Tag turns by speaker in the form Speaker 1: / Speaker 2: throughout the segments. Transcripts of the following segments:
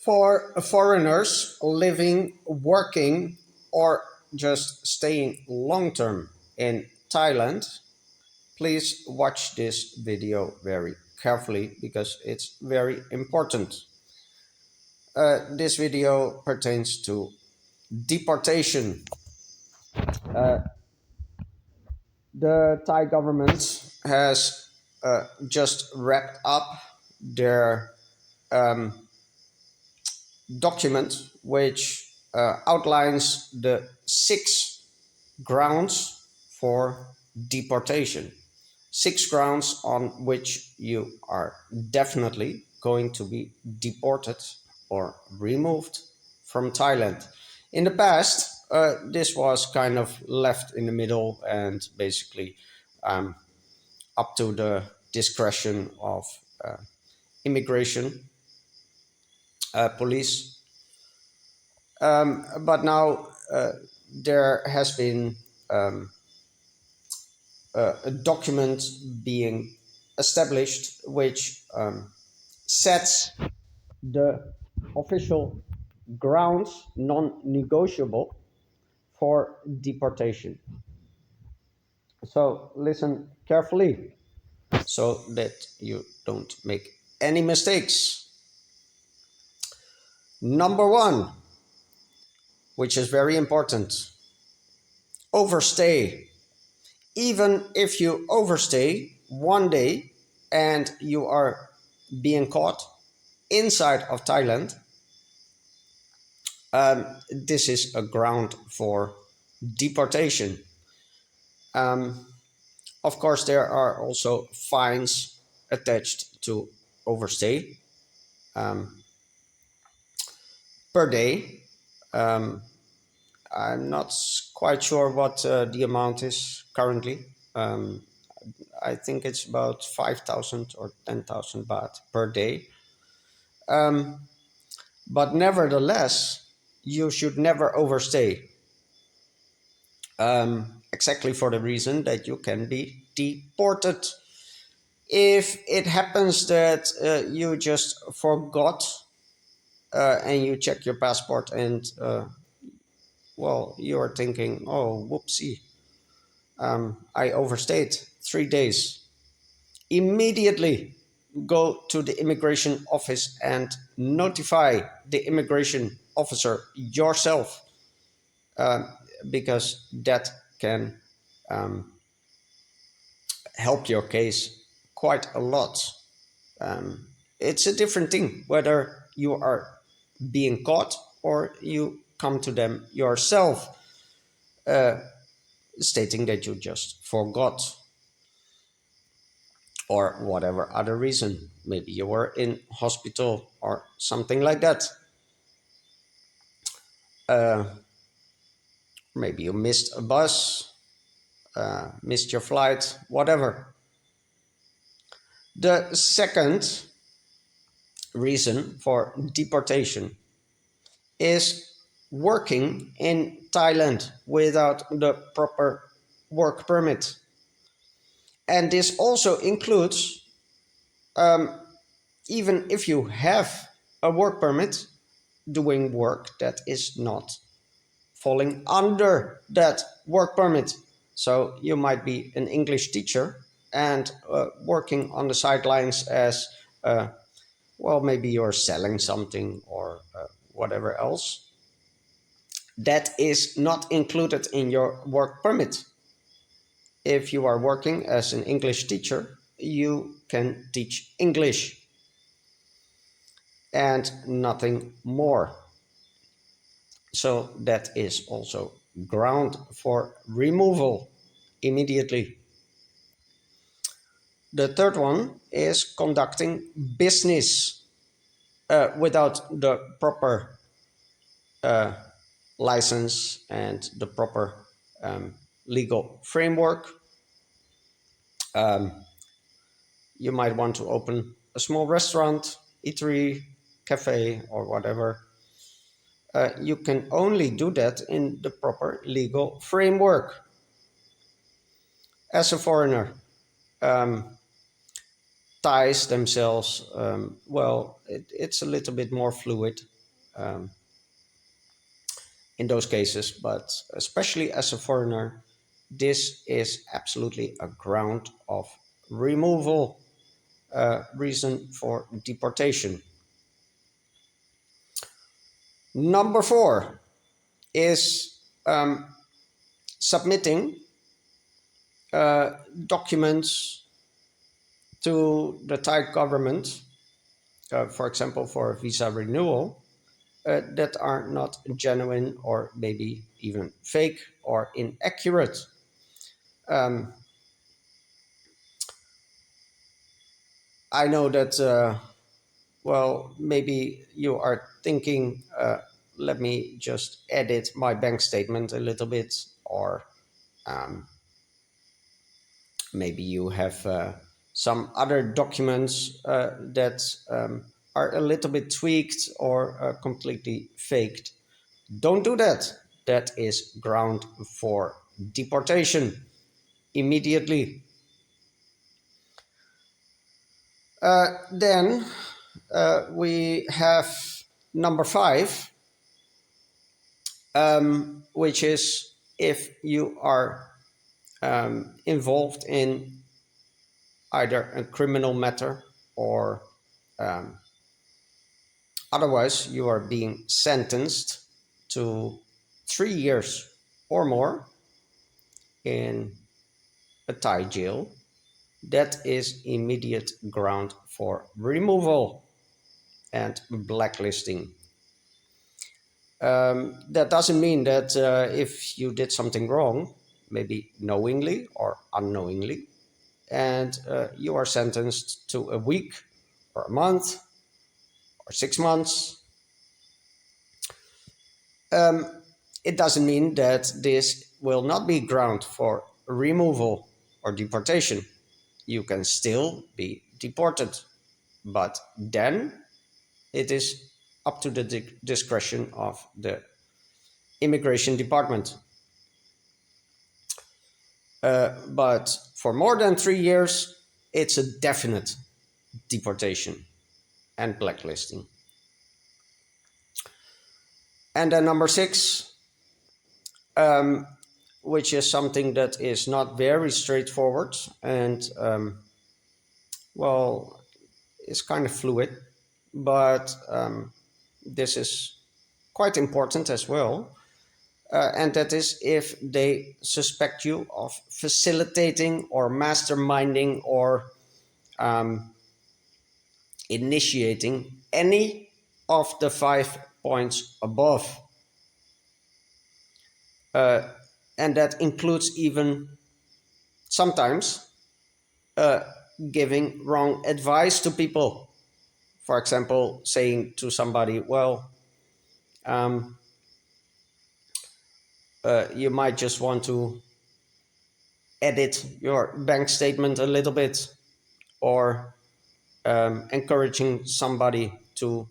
Speaker 1: For foreigners living, working, or just staying long term in Thailand, please watch this video very carefully because it's very important. This video pertains to deportation. The Thai government has just wrapped up their document which outlines the 6 grounds for deportation. 6 grounds on which you are definitely going to be deported or removed from Thailand. In the past, this was kind of left in the middle and basically up to the discretion of immigration police. But now there has been a document being established which sets the official grounds non-negotiable for deportation. So listen carefully so that you don't make any mistakes. Number 1, which is very important, overstay. Even if you overstay one day and you are being caught inside of Thailand, this is a ground for deportation. Of course, there are also fines attached to overstay per day. I'm not quite sure what the amount is currently. I think it's about 5,000 or 10,000 baht per day. But nevertheless, you should never overstay. Exactly for the reason that you can be deported. If it happens that you just forgot and you check your passport and well, you are thinking, oh, whoopsie, I overstayed 3 days. Immediately go to the immigration office and notify the immigration officer yourself, because that can help your case quite a lot. It's a different thing whether you are being caught or you come to them yourself, stating that you just forgot or whatever other reason. Maybe you were in hospital or something like that. Maybe you missed a bus, missed your flight, whatever. The second reason for deportation is working in Thailand without the proper work permit. And this also includes, even if you have a work permit, doing work that is not falling under that work permit. So you might be an English teacher and working on the sidelines as, well, maybe you're selling something or whatever else. That is not included in your work permit. If you are working as an English teacher, you can teach English and nothing more. So that is also ground for removal immediately. The third one is conducting business without the proper license and the proper legal framework. You might want to open a small restaurant, eatery, cafe, or whatever. You can only do that in the proper legal framework. As a foreigner, Thais themselves, well, it's a little bit more fluid. in those cases, but especially as a foreigner, this is absolutely a ground of removal, reason for deportation. Number 4 is submitting documents to the Thai government, for example, for visa renewal, that are not genuine or maybe even fake or inaccurate. Um, I know that, well, maybe you are thinking, let me just edit my bank statement a little bit, or um, maybe you have some other documents that are a little bit tweaked or completely faked. Don't do that. That is ground for deportation immediately. Then we have number 5, which is if you are involved in either a criminal matter or um, otherwise you are being sentenced to 3 years or more in a Thai jail. That is immediate ground for removal and blacklisting. That doesn't mean that if you did something wrong, maybe knowingly or unknowingly, and you are sentenced to a week or a month or 6 months, it doesn't mean that this will not be ground for removal or deportation. You can still be deported, but then it is up to the discretion of the immigration department. But for more than 3 years, it's a definite deportation and blacklisting. And then number 6, which is something that is not very straightforward and, well, it's kind of fluid, but this is quite important as well. And that is if they suspect you of facilitating or masterminding or initiating any of the 5 points above. And that includes even sometimes giving wrong advice to people. For example, saying to somebody, well, you might just want to edit your bank statement a little bit, or encouraging somebody to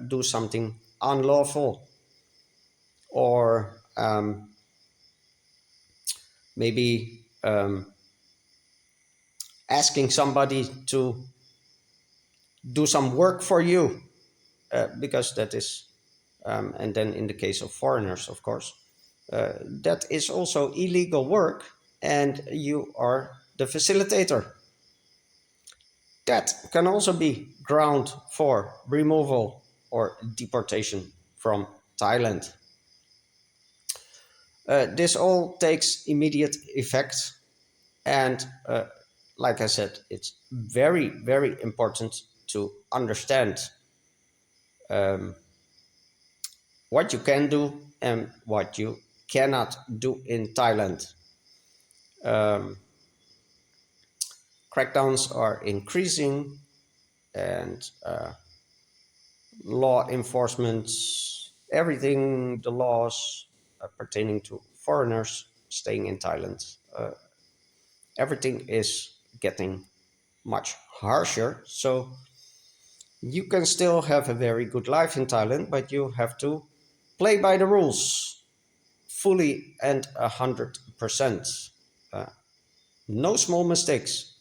Speaker 1: do something unlawful, or maybe asking somebody to do some work for you, because that is, and then in the case of foreigners, of course, that is also illegal work, and you are the facilitator. That can also be ground for removal or deportation from Thailand. This all takes immediate effect, and like I said, it's very, very important to understand what you can do and what you cannot do in Thailand. Crackdowns are increasing, and law enforcement, everything, the laws pertaining to foreigners staying in Thailand, everything is getting much harsher. So you can still have a very good life in Thailand, but you have to play by the rules fully and 100%. No small mistakes.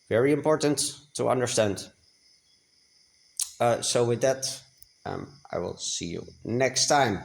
Speaker 1: Very important to understand. So with that, I will see you next time.